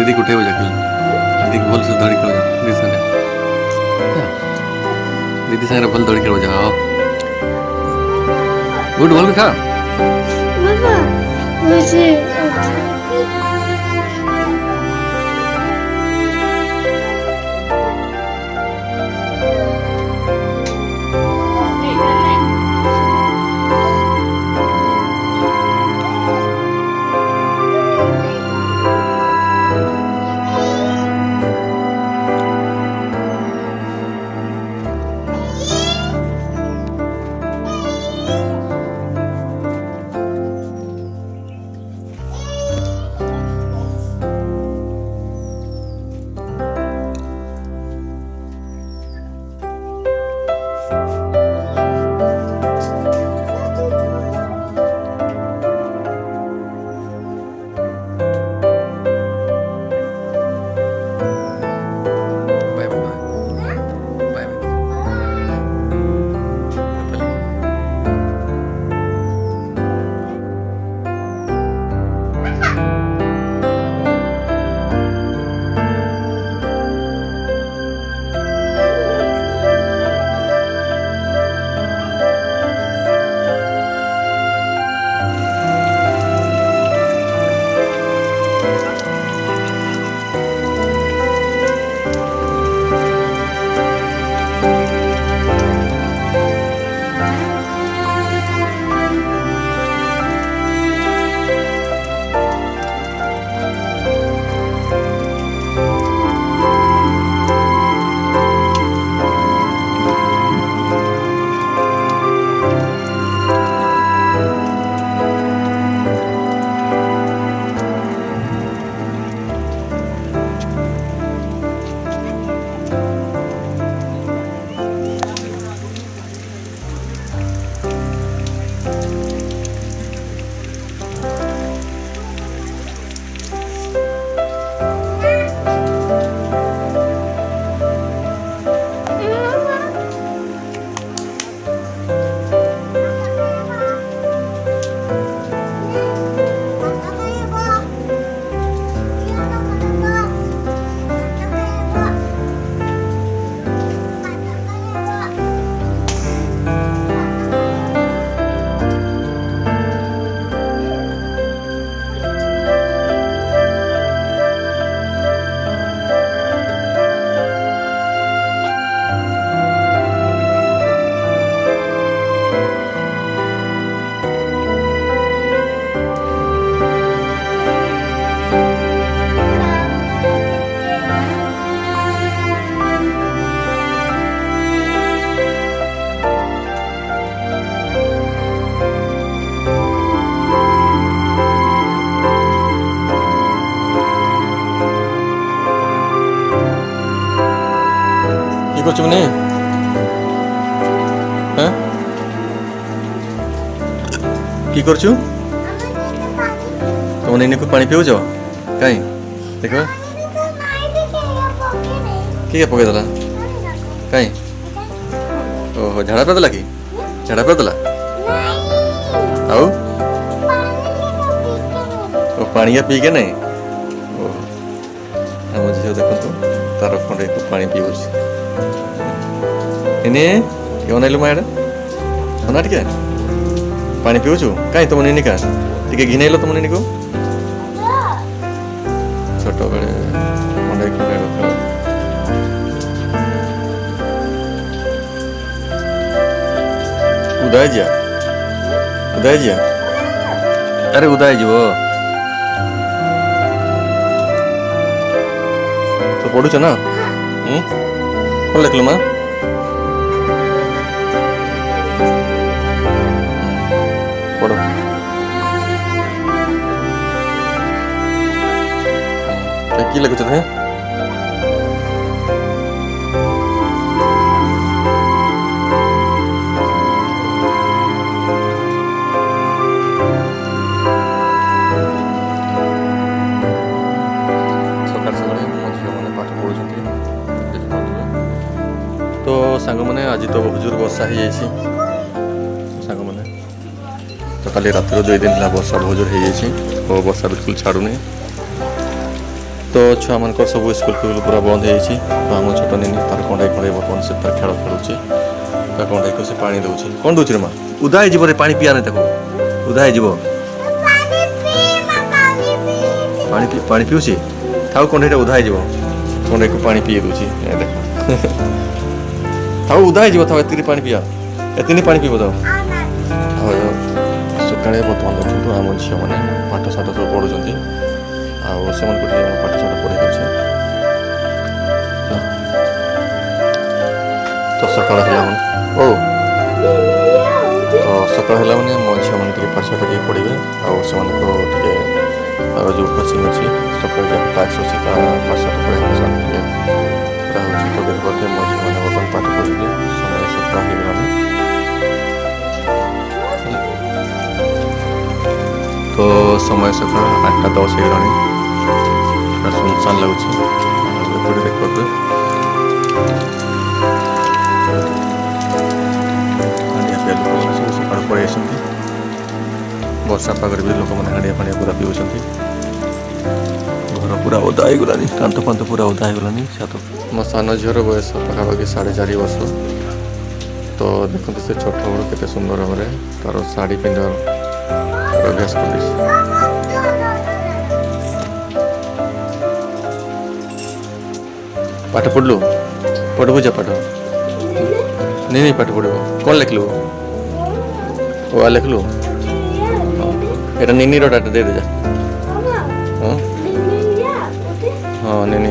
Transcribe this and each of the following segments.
दीदी को उठे हो जाके दीदी को भल से धड़ी कर दीदी संगे दीदी संगे भल धड़ी कर जाओ गुड भल खा बाबा मुझे बाय बाय बाय কি করছো মানে হ্যাঁ কি করছো তোমার নেনে পানি পিউছ কাই দেখো କିଏ ପକେଇ ଦେଲା କାଇଁ ଓହୋ ଝାଡ଼ା କରିଦେଲା କି ଝାଡ଼ା କରିଦେଲା ଆଉ ଓ ପାଣିଆ ପିଇକେ ନାଇଁ ଓହୋ ଆମ ଝିଅ ଦେଖନ୍ତୁ ତାର ଖଣ୍ଡେ ପାଣି ପିଉଛି ଏନେ କି ଅନେଇଲୁ ମା ଏଇଟା ଅନା ଟିକେ ପାଣି ପିଉଛୁ କାଇଁ ତମ ନେନିକା ଟିକେ ଘିନେଇଲ ତମ ନେନିକୁ ଛୋଟବେଳେ ଖଣ୍ଡେ ଖଣ୍ଡେ ରଖ उदय जिया अरे उदय जीव तो पढ़ुच ना कौन लिखल माँ पढ़ कि लिखुच है तो सांग मैंने आज तो हुजूर वर्षा हो जाइए सांग मैंने तो खाली रात 2 दिन है वर्षा बहुजोर हो वर्षा बिल्कुल छाड़ूनी तो छुआ मान सब स्कूल फिल पूरा बंद हो आम छोट निनी तार कंडाई कंडाई बर्तमान से तार खेल खेलुचे कंडाई को से पानी दौर कौन दौर रे माँ उदा हो पानी पिया नहीं उदा हो पानी पीऊँ थाऊ कंडाईटा उदा हो कंडाई को पानी पी दूसरी देख थाऊ उदा हो थाऊ एति पानी पिया एति पानी पीब तो सकाଳେ ବର୍ତ୍ତମାନ ଦେଖନ୍ତୁ ଆମ ଝିଅମାନେ ପାଠଶାଠ ସବୁ ପଢ଼ୁଛନ୍ତି ଆଉ ସେମାନଙ୍କୁ ଟିକେ ପାଠଶାଠ ପଢ଼େଇ ଦେଉଛି ତ ସକାଳ ହେଲା ମାନେ ତ ସକାଳ ହେଲା ମାନେ ମୋ ଝିଅମାନେ ଟିକେ ପାଠଶାଠ ଟିକେ ପଢ଼ିବେ ଆଉ ସେମାନଙ୍କ ଟିକେ ଯେଉଁ କୋଚିଂ ଅଛି ସକାଳେ ଯାହା ଟାସ୍କ ଅଛି ତା ପାଠଶାଠ ପଢ଼ିବା ସେମାନେ ଟିକେ ହେଉଛି ତ ଦେଖିପାରୁଥିବେ ମୋ ଝିଅମାନେ ବର୍ତ୍ତମାନ ପାଠ ପଢ଼ିବେ ସମୟ ସକାଳ ହେଇଗଲାଣି तो समय सकाल 8:10 हो सुनसान लगुच देखते सब सका पड़े वर्षा पाग भी लोक मैंने हाड़िया फाड़िया पूरा पीऊँ घर पूरा ओदा हो गलानी कांत फांत पूरा ओदा हो गलानी मो सान झीर बयस पाखापाखि 4.5 वर्ष तो देखते से छोट बड़ के सुंदर भाव तार शाढ़ी पिंधार अभ्यास कर पाठ पढ़लु पढ़बू जा पाठ नहीं पाठ पढ़ कौन लिखलु ओ लिखलु एटा निनी रोटा दे दे जा हाँ हाँ निनी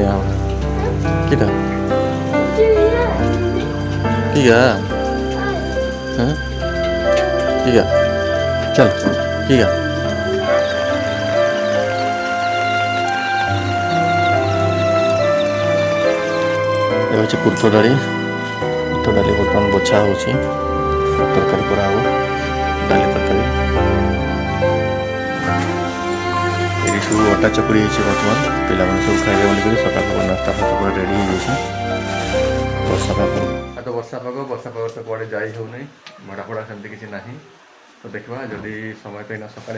किटा किया हाँ किया चल ठीक है ये हूँ कुर्तो डाली बर्तमान बछा हो तरकारी करा डाली तरकारी ये सब अटा चकुड़ी बर्तमान पिला सब खाइबे बोलिक सकाल सकाल नास्ता फास्ता रेडी हो वर्षा पाग तो वर्षा पाग तो कड़े जाई हो नहीं भड़ा फड़ा सेमती किसी ना तो देखा जदि समय तो इना सकाल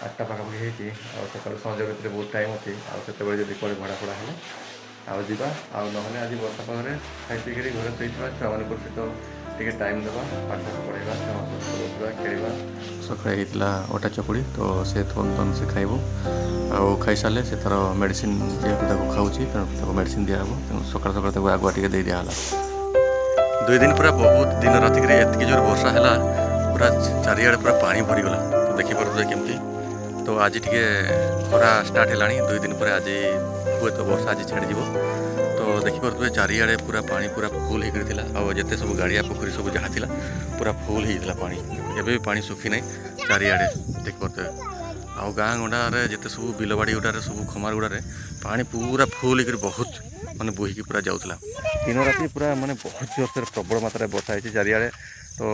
8टा पाखापाखि होती सकाल संज भितर बहुत टाइम अच्छी आते जब कड़े भड़ा फड़ा है आवा ना आज वर्षा पागे खाई पीक घर शोता छुआ मान सहित टे टाइम देवा पाठ पढ़ा खेलवा सकाल होता अटा चकुड़ी तो से तुरंत से खाइब आउ खाई सारे से तार मेडिसिन जेहतु खाऊँ तेणु मेडिसिन दिहब तेणु सकाल सकाल आगुआ टे दे दिहला 2 दिन पूरा बहुत दिन रातिक एति जोर वर्षा है पूरा चारिआडे पूरा पानी भरीगला तो देखिपे केमती तो आज टे खरा स्टार्ट है 2 दिन पर आज हुए तो वर्षा आज छाड़ी तो देखिपे चारिआडे पूरा पानी पूरा फुल हो जिते सब गाड़िया पोखरी सब जहाँ थी पूरा फुल होता पानी एवं भी पानी सुखी ना चारिआडे देखिपे आउ गाँ गंडारे जिते सब बिलबाड़ी गुड़ारे सब खमार गुड़ारे पानी पूरा फुल हो बहुत माने बोहिकी पूरा जाऊला दिन राति पूरा माने बहुत जोर से प्रबल मात्रा वर्षा है चारिआडे तो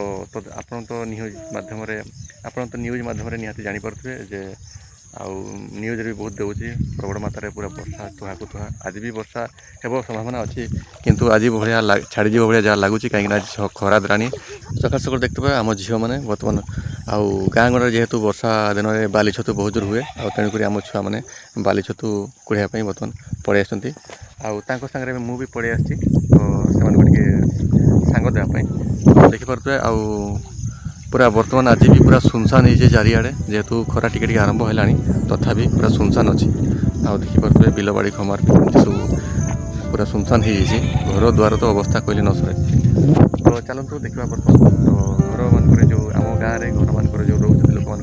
आपन तो न्यूज माध्यम निहाती जानीपे जे आउ न्यूज भी बहुत देउची प्रबल मात्रा पूरा वर्षा तुहा को तुहा आज भी वर्षा हेब संभावना अच्छी किंतु आज भाया छाड़ी जीव भाया जहाँ लगुच कहीं खरा देलानी सकाल सकाल देखते पे आम झील मैंने बर्तमान आउ गाँ गंडा जेहेतु वर्षा दिन में बाली छतु बहुत जोर हुए तेणुक आम छुआ मैंने बाली छतु कुड़ाई बर्तमान पड़े आसती आगे मु भी पड़े आसी तो से सांग देवाई देखिपे आउ पूरा बर्तमान आज भी पूरा सुनसान हो चारिआडे जेहेतु खरा टिके आरंभ है तथापि पूरा सुनसान अच्छी आउ देखिपे बिलबाड़ी खमार सब पूरा सुनसान हो घर द्वार तो अवस्था कहले न सरे तो चलतु देखा बर्तमान तो घर मानक जो आम गाँव में घर मानक जो रोचे लोक मान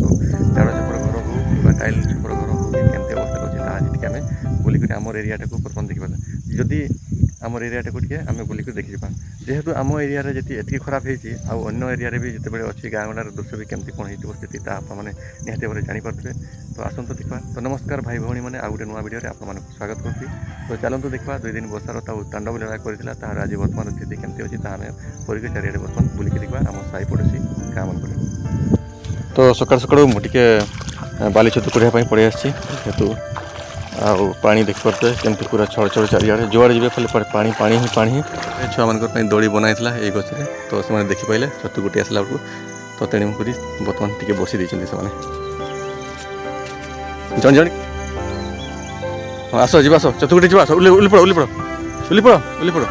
चाड़ छपर घर हो कि टाइल छपर घर हो केमती अवस्था अच्छी आज टे आम बुलिक आम एरिया को बर्तमान देखा जदि आम एरिया टे आम बुलिक देखी जेहेतु आम एरिया जी खराब होती अन्य एरिया भी जिते बड़े अच्छी गाँ गंडार दृश्य भी केमती कौन हो स्थिति मैंने निहाती भाव जानीपे तो आसतु देखा तो नमस्कार भाई भौणी मैंने आउ गोटे नुआ वीडियो आप स्वागत करुँच तो चलतु देखा 2 दिन वर्षार तांडव लीला करता तार आज बर्तमान स्थिति केमती अच्छी आम परिक चारिआडे बर्तमान बुलिक देखा आम साई पड़ोसी गाँ मन तो सकाल सकाल मुझे बाली छतु कुड़ाई पड़े आसतु आउ पानी देखिपे केमती पूरा छड़ छड़ चारिआडे जुआड़े जी खाली पानी पानी ही पानी छुआ मान दड़ी बनाई ये गचरे तो से देखिपारे छतु गुटी आसला बेलू तो तेणुक बर्तमान टे बसी देते से जन जन ଆସ ଯିବା ଆସ ଚତୁର୍ଗୁଟେ ଯିବା ଆସ ଉଲି ପଡ଼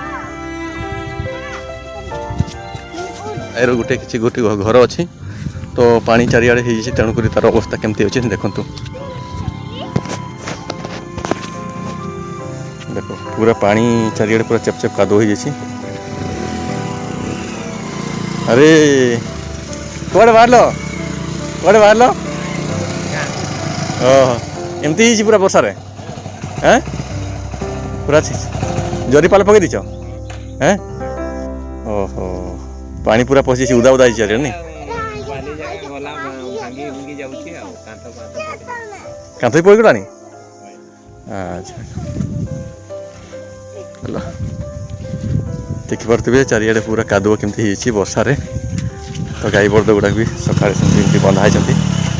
ଏର ଗୋଟେ କିଛି ଗୋଟେ ଘର ଅଛି ତ ପାଣି ଚାରିଆଡ଼େ ହେଇଯାଇଛି ତେଣୁକରି ତାର ଅବସ୍ଥା କେମିତି ଅଛି ଦେଖନ୍ତୁ ଦେଖ ପୁରା ପାଣି ଚାରିଆଡ଼େ ପୁରା ଚେପ ଚେପ କାଦୁଅ ହେଇଯାଇଛି ଆରେ କୁଆଡ଼େ ବାହାରିଲ ଓହୋ ଏମିତି ହେଇଛି ପୁରା ବର୍ଷାରେ হ্যাঁ পুরা জরি পাল পকাই দিছ হ্যাঁ ওহো পানি পুরা পশিছি উদা উদা ହେଇଛି ଆରେ ନି କାନ୍ଥ ବି ପଡ଼ିଗଲାଣି ଆଚ୍ଛା ହେଲା ଦେଖିପାରୁଥିବେ ଚାରିଆଡ଼େ ପୁରା କାଦୁଅ କେମିତି ହେଇଛି ବର୍ଷାରେ ତ ଗାଈ ବଳଦ ଗୁଡ଼ାକ ବି ସକାଳେ ସେମିତି ଏମିତି ବନ୍ଧା ହେଇଛନ୍ତି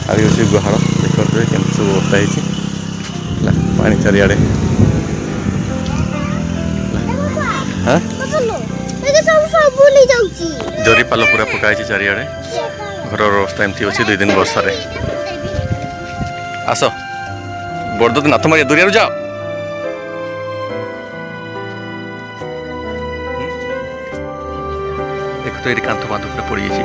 ଆଉ ହେଉଛି ଗୁହାଳ ଦେଖିପାରୁଥିବେ କେମିତି ସବୁ ଅବସ୍ଥା ହେଇଛି ହେଲା ପାଣି ଚାରିଆଡ଼େ ଜରି ପାଲ ପୁରା ପକା ହେଇଛି ଚାରିଆଡ଼େ ଘରର ଅବସ୍ଥା ଏମିତି ଅଛି 2 ଦିନ ବର୍ଷାରେ ଆସ ବଡ଼ଦ ନାଥ ମାରିଆ ଦୂରିଆରୁ ଯାଅ ଦେଖ ତ ଏଠି କାନ୍ଥ ବାନ୍ଧ ପୁରା ପଡ଼ିଯାଇଛି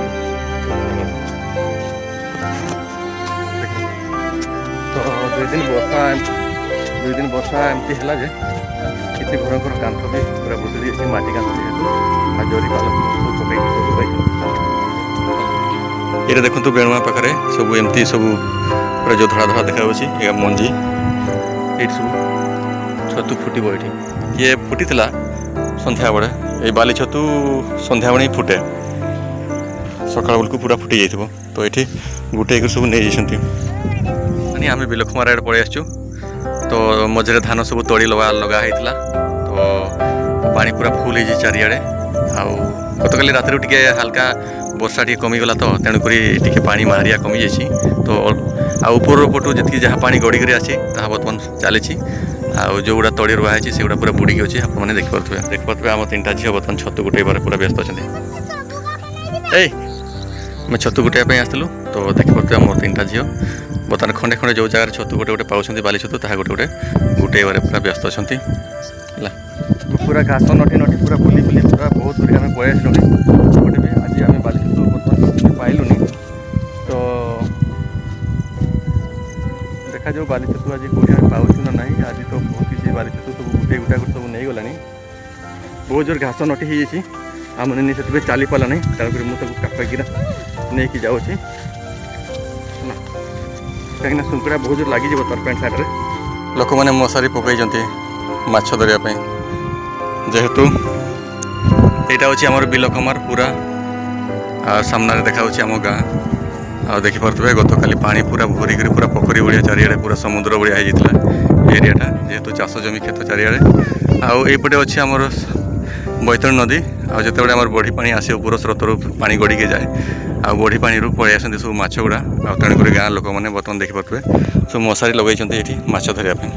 ତ 2 ଦିନ ବର୍ଷା ଏମିତି ହେଲା ଯେ କିଛି ଘରଙ୍କର କାନ୍ଥ ବି ପୁରା ବଦଳି ଯାଇଛି ମାଟି କାନ୍ଥ ଯେହେତୁ ଆଉ ଜରି ପାଲ ଏଇଟା ଦେଖନ୍ତୁ ବେଣୁଆ ପାଖରେ ସବୁ ଏମିତି ସବୁ ପୁରା ଯେଉଁ ଧଳା ଧଳା ଦେଖାଯାଉଛି ଏ ମଞ୍ଜି ଏଇଠି ସବୁ ଛତୁ ଫୁଟିବ ଏଠି ଇଏ ଫୁଟିଥିଲା ସନ୍ଧ୍ୟାବେଳେ ଏଇ ବାଲି ଛତୁ ସନ୍ଧ୍ୟାବେଳେ ହିଁ ଫୁଟେ ସକାଳ ବେଳକୁ ପୁରା ଫୁଟି ଯାଇଥିବ ତ ଏଠି ଗୋଟେଇକି ସବୁ ନେଇଯାଇଛନ୍ତି ମାନେ ଆମେ ବିଲଖମାର ଆଡ଼େ ପଳେଇ ଆସିଛୁ ତ ମଝିରେ ଧାନ ସବୁ ତଳି ଲଗା ହେଇଥିଲା ତ ପାଣି ପୁରା ଫୁଲ୍ ହେଇଛି ଚାରିଆଡ଼େ ଆଉ ଗତକାଲି ରାତିରୁ ଟିକେ ହାଲକା ବର୍ଷା ଟିକେ କମିଗଲା ତ ତେଣୁକରି ଟିକେ ପାଣି ମାହାରିଆ କମିଯାଇଛି ତ ଆଉ ଉପର ପଟୁ ଯେତିକି ଯାହା ପାଣି ଗଡ଼ିକରି ଆସିଛି ତାହା ବର୍ତ୍ତମାନ ଚାଲିଛି ଆଉ ଯେଉଁଗୁଡ଼ା ତଳି ରୁଆ ହେଇଛି ସେଗୁଡ଼ା ପୁରା ବୁଡ଼ିକି ଅଛି ଆପଣମାନେ ଦେଖିପାରୁଥିବେ ଆମ 3ଟା ଝିଅ ବର୍ତ୍ତମାନ ଛତୁ ଗୋଟେଇବାରେ ପୁରା ବ୍ୟସ୍ତ ଅଛନ୍ତି ଏଇ ଆମେ ଛତୁ ଗୋଟେଇବା ପାଇଁ ଆସିଥିଲୁ ତ ଦେଖିପାରୁଥିବେ ଆମର 3ଟା ଝିଅ ବର୍ତ୍ତମାନ ଖଣ୍ଡେ ଖଣ୍ଡେ ଯେଉଁ ଜାଗାରେ ଛତୁ ଗୋଟେ ପାଉଛନ୍ତି ବାଲି ଛତୁ ତାହା ଗୋଟେ ଗୋଟେଇବାରେ ପୁରା ବ୍ୟସ୍ତ ଅଛନ୍ତି ହେଲା ପୁରା ଘାସ ନଟି ପୁରା ବୁଲି ପୁରା ବହୁତ ଦୂର ଆମେ ପଳେଇ ଆସିଲୁଣି ଗୋଟେ ବି ଆଜି ଆମେ ବାଲି ଛତୁ ବର୍ତ୍ତମାନ ପାଇଲୁନି ତ ଦେଖାଯାଉ ବାଲି ଛତୁ ଆଜି କେଉଁଠି ଆମେ ପାଉଛୁ ନା ନାହିଁ ଆଜି ତ ବହୁତ କିଛି ବାଲି ଛତୁ ସବୁ ଗୁଟା କରି ସବୁ ନେଇଗଲାଣି ବହୁତ ଜୋର ଘାସ ନଟି ହେଇଯାଇଛି ଆମମାନେ ସେଥିପାଇଁ ଚାଲି ପାରିଲା ନାହିଁ ତେଣୁକରି ମୁଁ ତାକୁ କାପାଇକିନା ନେଇକି ଯାଉଛି ହେଲା କାହିଁକିନା ଶୁଙ୍କୁଡ଼ା ବହୁତ ଜୋର ଲାଗିଯିବ ତାର ପ୍ୟାଣ୍ଟ ସାର୍ଟରେ ଲୋକମାନେ ମଶାରୀ ପକାଇଛନ୍ତି ମାଛ ଧରିବା ପାଇଁ ଯେହେତୁ ଏଇଟା ହେଉଛି ଆମର ବିଲଖମାର ପୁରା ଆଉ ସାମ୍ନାରେ ଦେଖାଯାଉଛି ଆମ ଗାଁ ଆଉ ଦେଖିପାରୁଥିବେ ଗତକାଲି ପାଣି ପୁରା ଭରିକରି ପୁରା ପୋଖରୀ ଭଳିଆ ଚାରିଆଡ଼େ ପୁରା ସମୁଦ୍ର ଭଳିଆ ହେଇଯାଇଥିଲା ଏରିଆଟା ଯେହେତୁ ଚାଷ ଜମି କ୍ଷେତ ଚାରିଆଡ଼େ ଆଉ ଏଇପଟେ ଅଛି ଆମର ବୈତରଣୀ ନଦୀ ଆଉ ଯେତେବେଳେ ଆମର ବଢ଼ି ପାଣି ଆସେ ଉପର ସ୍ରୋତରୁ ପାଣି ଗଡ଼ିକି ଯାଏ ଆଉ ବଢ଼ି ପାଣିରୁ ପଳେଇ ଆସନ୍ତି ସବୁ ମାଛ ଗୁଡ଼ା ଆଉ ତେଣୁକରି ଗାଁ ଲୋକମାନେ ବର୍ତ୍ତମାନ ଦେଖିପାରୁଥିବେ ସବୁ ମଶାରୀ ଲଗାଇଛନ୍ତି ଏଇଠି ମାଛ ଧରିବା ପାଇଁ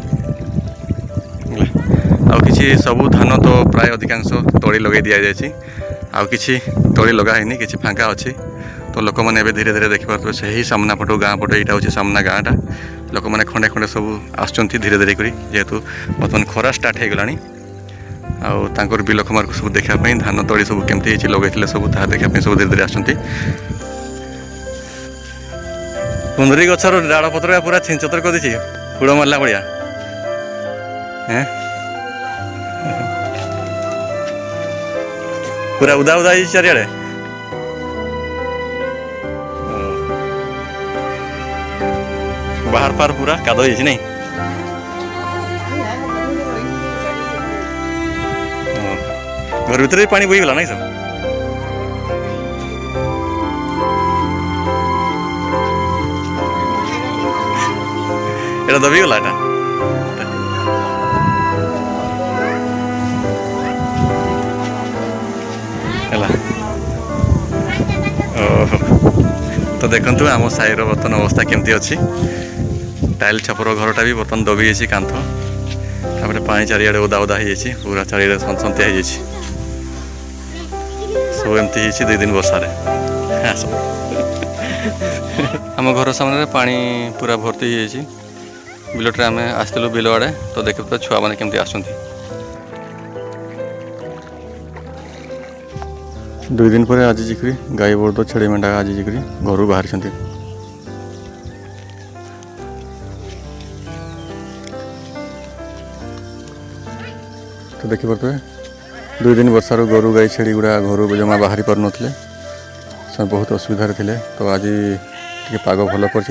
ଆଉ କିଛି ସବୁ ଧାନ ତ ପ୍ରାୟ ଅଧିକାଂଶ ତଳି ଲଗାଇ ଦିଆଯାଇଛି ଆଉ କିଛି ତଳି ଲଗା ହେଇନି କିଛି ଫାଙ୍କା ଅଛି ତ ଲୋକମାନେ ଏବେ ଧୀରେ ଧୀରେ ଦେଖିପାରୁଥିବେ ସେହି ସାମ୍ନା ପଟୁ ଗାଁ ପଟୁ ଏଇଟା ହେଉଛି ସାମ୍ନା ଗାଁଟା ଲୋକମାନେ ଖଣ୍ଡେ ଖଣ୍ଡେ ସବୁ ଆସୁଛନ୍ତି ଧୀରେ ଧୀରେ କରି ଯେହେତୁ ବର୍ତ୍ତମାନ ଖରା ଷ୍ଟାର୍ଟ ହେଇଗଲାଣି ଆଉ ତାଙ୍କର ବିଲଖମାରକୁ ସବୁ ଦେଖିବା ପାଇଁ ଧାନ ତଳି ସବୁ କେମିତି ହେଇଛି ଲଗାଇଥିଲେ ସବୁ ତାହା ଦେଖିବା ପାଇଁ ସବୁ ଧୀରେ ଧୀରେ ଆସୁଛନ୍ତି କୁନ୍ଦୁରି ଗଛର ଡାଳପତ୍ର ପୁରା ଛିଞ୍ଚତର କରିଦେଇଛି ହୁଳ ମାରିଲା ଭଳିଆ पूरा उदा उदा चारिड़े बाहर पार पूरा कादो नहीं घर भीतर भी पानी बोईगला नहीं सब एटा दबीगला एटा तो देखु आम साईर बर्तमान अवस्था केमती अच्छी टाइल छपर घरटा भी बर्तमान दबी जाइए कांथ तापर पानी चारिड़े ओदा ओदा हो पूरा चारिड़े सनसंतिया हो सब एमती 2 दिन वर्षा आम घर सामने पानी पूरा भर्ती हो बिलटे आम आसलु बिल आड़े तो देख तो छुआ मैंने केमती आसुँच 2 दिन पर आज जिक्री गाई बर्द छेड़ी मेढा आज जिक्री घर बाहरी तो देखिपे 2 दिन वर्षार गोरु गाई छेड़ी गुड़ा घर जमा बाहरी पार नथिले बहुत असुविधा थे तो आज टे पाग भल कर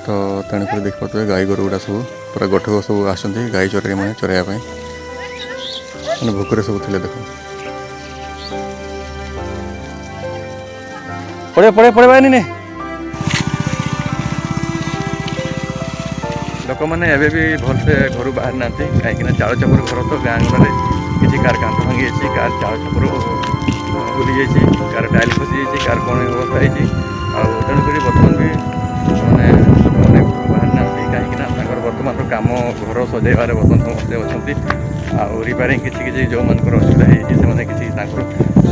तो तेणुक देखिपे गाई गोरु गुड़ा सब पूरा गठ सब आसती गाई चराई मैंने चराइवाई मैंने भोकरे सब थे देख पड़े पड़े पड़े बानी ने लोक मैंने एवं भी भलसे घर बाहर ना कहीं चाल चपर घर तो गाँ गंडे किसी कार कांथ भांगी जाइए कार चाल चपर बुली जाइए कार टाइल खसी जाइए कार कौन अवस्था होती तेणुक बर्तमान भी मैंने लोक मैंने बाहर ना कहीं बर्तमान कम घर सजाइबार बर्तमान समस्ते अच्छा रिपेयरिंग किसी जो मान असुविधा होती किसी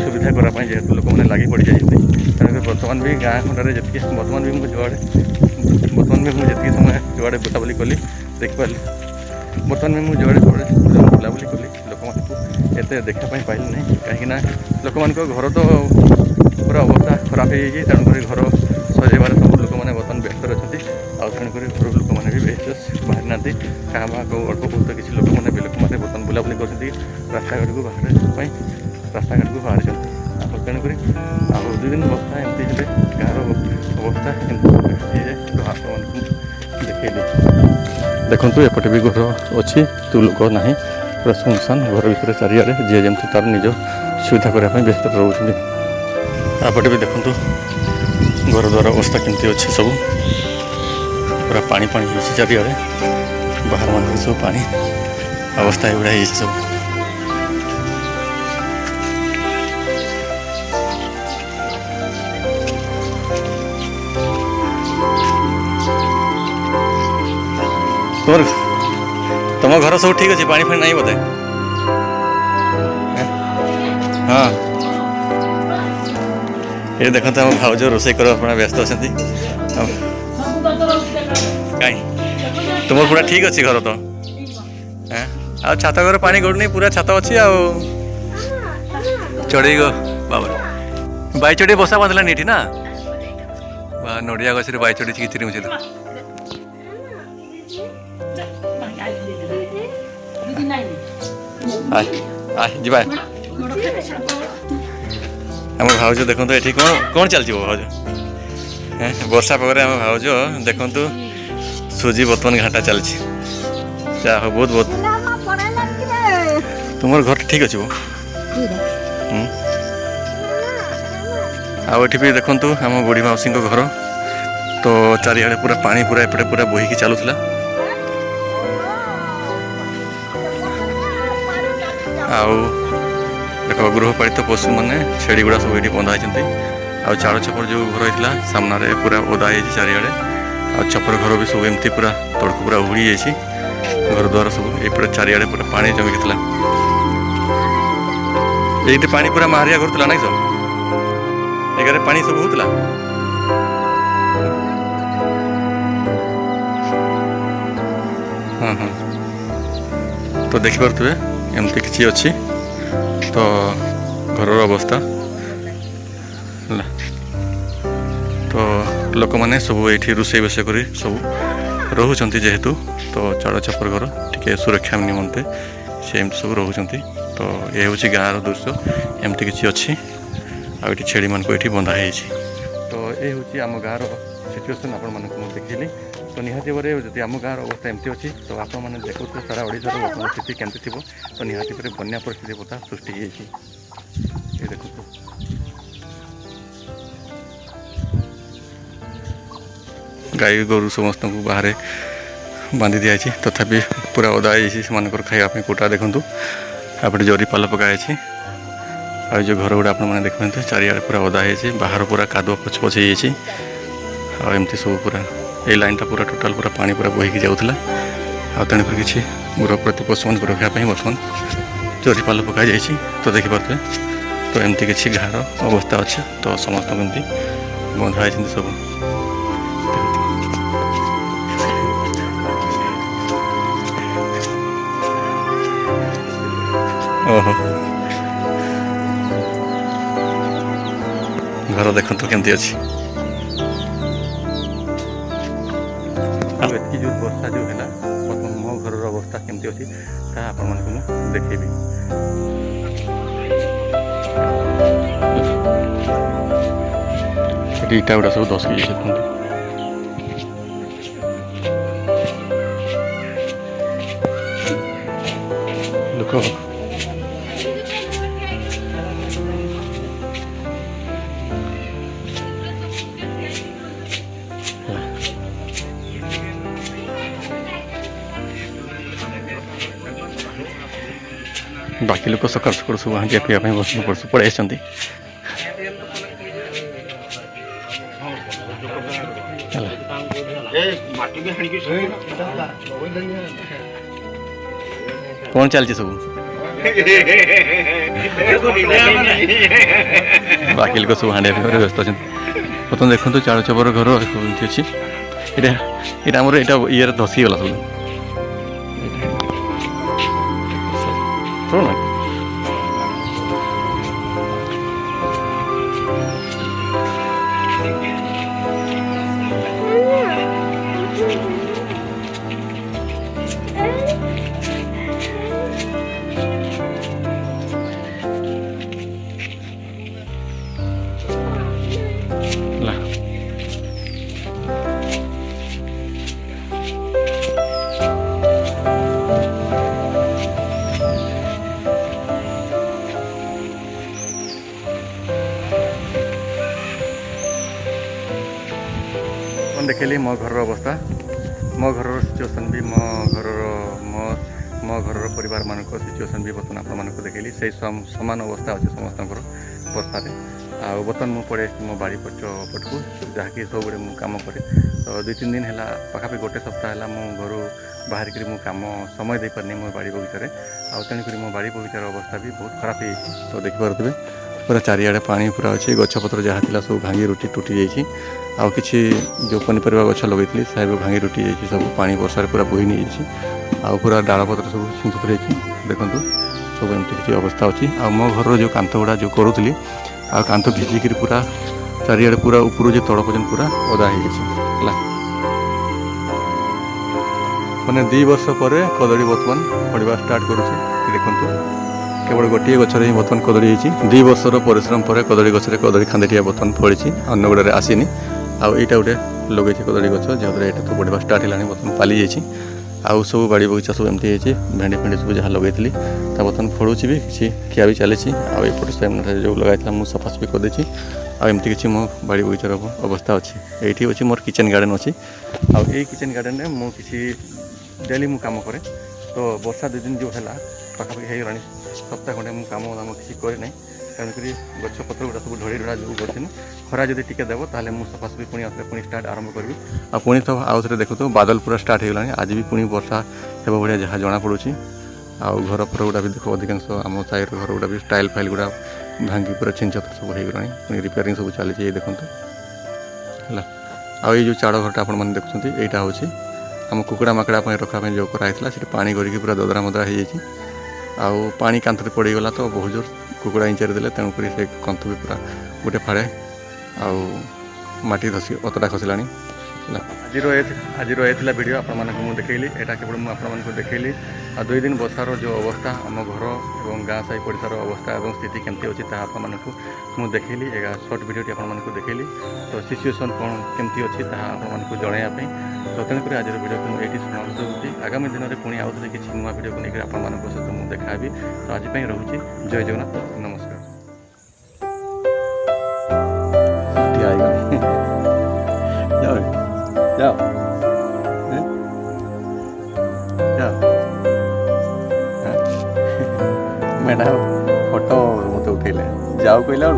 सुविधा करने जेहतु लोक मैंने लगी पड़ जाती तेणुक बर्तमान भी गाँ खंडे जी बर्तमान भी मुझे जुआड़े समय जुआड़े बुलाबुली कली देखिपारि बर्तमान भी मुझे जुआड़े बुलाबुली कली लोक एत देखापी पाइल ना कहीं लोक मान घर तो पूरा अवस्था खराब हो जाए तेणुक घर सजाइबार सब लोक मैंने बर्तमान व्यस्त अच्छा तेणुक घर लोक मैंने भी विशेष बाहरी ना क्या अल्प बहुत किसी लोक मैंने लोक मैंने बर्तमान बुलाबुली कर रास्ता घाट को बाहर रास्ता घाट को बाहरी तेणुक 2 दिन अवस्था एमती हेल्ले गाँव अवस्था देखिए देखु एपटे भी घर अच्छी तू लोक ना पूरा सुनसान घर भर चारिड़े जी जमी तार निज सुविधा करने व्यस्त रोचे आपटे भी देखु घर द्वार अवस्था केमती अच्छी सब पूरा पानी पानी चारिड़े बाहर मान सब पानी अवस्था एगुड़ा सब तुम घर सब ठीक अच्छे पानी फानी नहीं बोधे हाँ ये देखते आम भाज रोसे कर व्यस्त अच्छा कहीं तुम पूरा ठीक अच्छे घर तो आ छात घर पानी गड़ुनी पूरा छात अच्छी आ चढ़ी गो बाबा बाई चढ़ी बसा बांधला नीठी ना नड़िया गछरे बाई चढ़ी किचरी मुझे जा आम भाज देखो ये कौन कौन चलती भाज वर्षा पगर आम भाज देखु सुजी बर्तमान घाटा चलती जा हो बहुत बहुत तुम घर ठीक अच्छे आठ भी देखु आम बुढ़ी मौसी घर तो चारिड़े पूरा पानी पूरा एपटे पूरा बोहीकी चलूला देख गृहपालित पशु मैंने छेड़ी गुड़ा सब ये बंधा होती चाड़ छपर जो घर होता सामने पूरा ओदा हो चारिड़े छपर घर भी सब एमती पूरा तड़क पूरा उड़ी जाइए घर द्वार सब ये चारिड़े पूरा पानी जमिक ये पानी पूरा मारिया करूला ना सब एगारे पानी सब होता हाँ हाँ तो देखिपे एमती किसी अच्छी तो घर अवस्था तो लोक मैंने सब ये रोसे बेस कर सब रोचंती जेहेतु तो चाड़ छपर घर टी सुरक्षा निमंते से एमती सब रोचंती तो ये हूँ गाँव दृश्य एमती किसी अच्छी आठी छेड़ी मान को ये बंधा है तो ये हूँ आम गाँव सिचुएसन आपण मानक देखिली तो निहाती भाव जब आम गाँव अवस्था एमती अच्छी तो आप देखो सारा ओडिशार वर्तमान स्थिति केमती थी तो निहाती भाव बन्या परिस्थिति बता सृष्टि ये देखो गाई गोरु समस्त को बाहर बांधि दिखाई तथापि पूरा ओदा से खावाई कोटा देखूँ आपटे जरी पाल पकाई आ जो घर गुड़ा आपने देखते चारिड़े पूरा ओदा है बाहर पूरा कादुआ पछ पछ एमती सब पूरा ये लाइनटा पूरा टोटाल पूरा पानी पूरा बोहीकी जाऊला तेणुक किसी गृह प्रति पशु मान रखापी बर्तमान जरी पाल पकाई जाइए तो देखिपे तो एमती किसी गाँव अवस्था अच्छे तो समस्त एमती बंधा सब घर देखते केमती अच्छी एतकी जो वर्षा जो है मो घर अवस्था केमती अच्छी आपको देखेबी इटा गुड़ा सब धसकी देखते लोक बाकी लोक सकाल सकाल सब हाँ पीवा बस पड़े कौन चलती सब बाकी लोग सब हाँ व्यस्त अच्छा बर्तमान देखो चाड़ चबर घर अच्छी यहाँ आमर यहाँ ये धसी गला सब शुण देखली मो घर अवस्था मो घर सिचुएसन भी मो घर परिवार मान सिचुएसन भी बर्तमान आप देखली से सामान अवस्था अच्छे समस्त बर्षार आ बर्तमान मुझे पड़े मो बाड़ी पटकू जहाँकि सब कम करे तो 2-3 दिन है पाखापी गोटे सप्ताह है मो घर बाहर कर कम समय दे पारनी मो बाड़ी बगीचार तेणुक मो बाड़ी बगीचार अवस्था भी बहुत खराब है तो देखिपे पूरा चारिआडे पानी पूरा अच्छी गछपत्र जहाँ थी सब भांगी रुटी टूटी जाइए आउ कि जो पनीपरिया गछ लगे सब भांगी रुटी जाइए सब पानी वर्षा पूरा बोही नहीं जाइए आउ पूरा डालपत्र सब छिंचुर देखूँ सब एमती किसी अवस्था अच्छी आ मो घर जो कांथ गुड़ा जो करूली आ कांथ भिजिक पूरा चारिआडे पूरा ऊपर जो तल पर्यंत पूरा ओदा है मैंने 2 वर्ष पर कदली बर्तमान पड़ा स्टार्ट करुच्छे देखूँ केवल गोटे गचर ही बर्तमान कदली होती 2 वर्षर परिश्रम पर कदली गचर कदली खांदेटिया बर्तमान फड़ी अन्न गुड़े आसीनी आईटा गोटे लगे कदली गच जहाँद्वारा यहाँ तो बढ़ा स्टार्ट है बर्तमान पाली जाइए आउ सब बाड़ी बगीचा सब एमती है भेंडी फेंडी सब जहाँ लगे बर्तमान फड़ुची भी किसी खिया भी चली आउट साइड जो लगा मुझे सफासफी करदे आमती किसी मो बाड़ी बगीचार अवस्था अच्छी ये अच्छी मोर किचेन गार्डन अच्छी आउ किचेन गार्डन में मुझे किसी डेली मु काम करे तो वर्षा 2 दिन जो है पाखापाखि हो सप्ताह खंडे मुझे काम दाम किसी करे तेणुक गछपत्र गुड़ा सब ढड़ी ढड़ा जो कर खरा जब टिके देव ताल मुझे सफासफी पुणी पुणी स्टार्ट आरंभ करी आ पुणी तो आउ थे देखो तो बादल पूरा स्टार्ट होगा आज भी पुणी वर्षा हे भाया जहाँ जना पड़ी आउ घर फर गुड़ा भी देख अधिकांश आम साइड घर गुड़ा भी टाइल फाइल गुड़ा भांगी पूरा छिंचतर सब होगा पुणी रिपेयरिंग सब चली देखो है आउ ये जो चाड़ घरटा आपने देखुं यहाँ हूँ आम कुकुड़ा माकड़ा रखापी जो कराई से पानी गरिकी पूरा ददरा मदरा हो जाए आउ पानी कांथरे पड़गला तो बहुत जोर कुकुड़ा इंचारी देले तेणुक से कंथ भी पूरा गोटे फाड़े आउ माटी धसी अतटा खसला आज रही वीडियो आपको देखली यहाँ केवल मुझे देखली 2 दिन वर्षार जो अवस्था आम घर और गाँ साई पड़शार अवस्था और स्थिति केमती अच्छी आपको देखली एक सर्ट वीडियो आपको देखली तो सिचुएसन कौन केमती अच्छी आपको जनवाई तो तेणुक आज वीडियो को मुझे समाप्त होगी आगामी दिन में पुणी आउे किसी नुआ वीडियो को लेकर आपंक सहित मुझे देखाबी तो आज रोचे जय जगन्नाथ नमस्कार जाओ मैडम फोटो मत उठेले जाओ कहला